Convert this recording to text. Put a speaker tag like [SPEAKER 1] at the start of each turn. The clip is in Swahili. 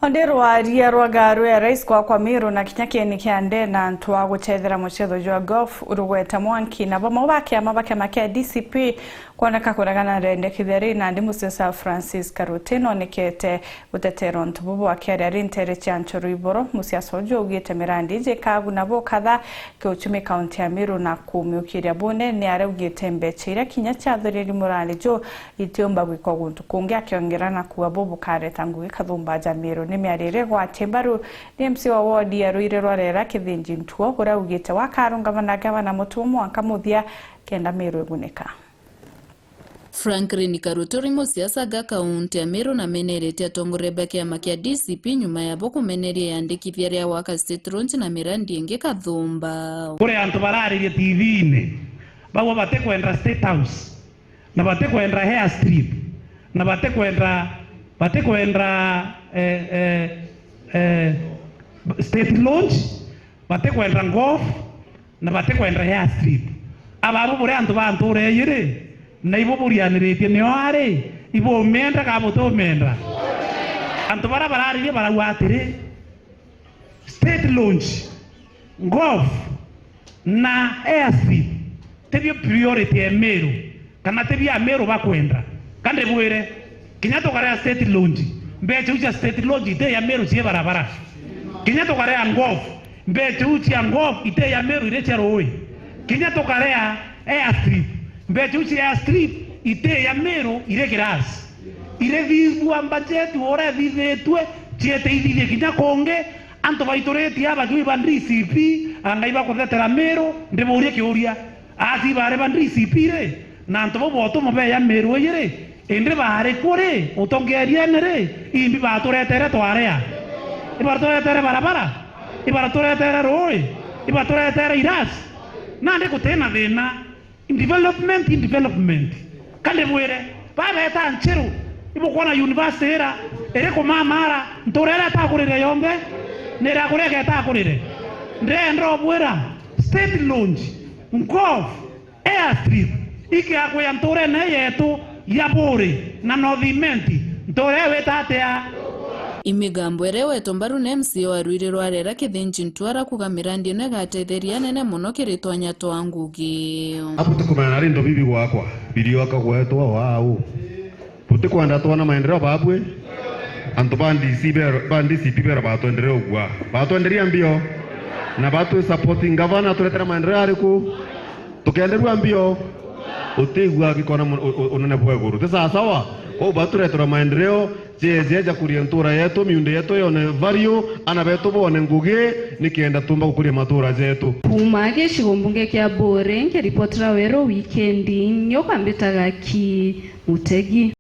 [SPEAKER 1] Onderwa ria rwagaru ya rais kwa Miru na kinyake ni kiande na ntuwa guchethera muchetho jwa golf urugweta mwanki na bomo bake amabake make DCP kuoneka kuragana rende kitheri na ndimu sesa Francis Karutino nikete gutetero ntububu akere rintere chanchoro iboro musiaso jo ugite mirandi je kagu na bo kadha ke uchumi county ya Miru na kumyukiria bone ni are ugite mbechira kinyacha thoreri murali jo itiomba gwiko guntu kunge akiongerana kuwa bobu kare tangu ikathumba ja Miru ni miarire gwa Timbaru ni MC wa ward ya Ruire rorera kithinji ntuo kura ugite wakarunga gavana mutumu akamuthia kenda Miru eguneka.
[SPEAKER 2] Franklin Karutino siasa ga kaunti ya Miru na menerete atongoreba kiama kia DCP nyuma ya boku meneria yandikithia ria waka state road na mirandi enge kathumba.
[SPEAKER 3] Kure antu bararirie TV-ine bawo bate kwenda State House na bate kwenda Hair Strip na bate kwenda State Lodge bate kwenda golf na bate kwenda Hair Strip ababu bure antu banture yire na ibo burianirite ne ware ibo menda ka boto menda antu bararirie barawatire State Lodge golf na Hair Strip tebyo priority ya Meru kana tebyo ya Meru bakwenda kande bwire kinyato kare State Lodge mbeche ucha State Lodge ite ya Meru cie barabara kinyato kare golf mbeche ucha golf ite ya Meru ile cherowe kinyato kare Hair Strip mbeche ucha Hair Strip ite ya Meru ile grass ile vivu ambajeti ora vivetwe chiete idile kinyakonge anto baitoreti aba jui bandri CP angaiba kuthetera Meru ndiburie kiuria asi bare bandri CP re na anto boto mobe ya Meru yire ende bare kore utongeria nere imbi baturetere twarea ibaturetere barabara ibaturetere roe ibaturetere iras nande kutena thina in development kande bwire babeta ncheru ibukwana university era ere kumamara ntorera takurire yombe nera kureke takurire ndendo bwira State Lodge golf Hair Strip iki akwe ntore na yetu ya bore na novimenti ntorewe tatea
[SPEAKER 2] imigambo erewe Tombaru na MC wa Ruire rwarera kithinji ntwara kugamirandi ne gatetheria nene muno kiritwanya twangugi
[SPEAKER 4] apu tukumana rindo bibi gwakwa bidio akagwetwa wao puti kwanda twana maendeleo babwe anto bandi CP batwendereo gwa batwenderia mbio na batu supporting governor tuletera maendeleo ariku tukienderwa mbio utegwa gikona unene bweguru tesa sawa ko baturetera maendeleo jeja kuria ntura yetu miunde yetu yone vario ana beto bone nguge nikienda tumba kukuria matura jetu
[SPEAKER 5] umage shigombunge kya bore nke reportera wero weekend nyo kambetaga ki Mutegi.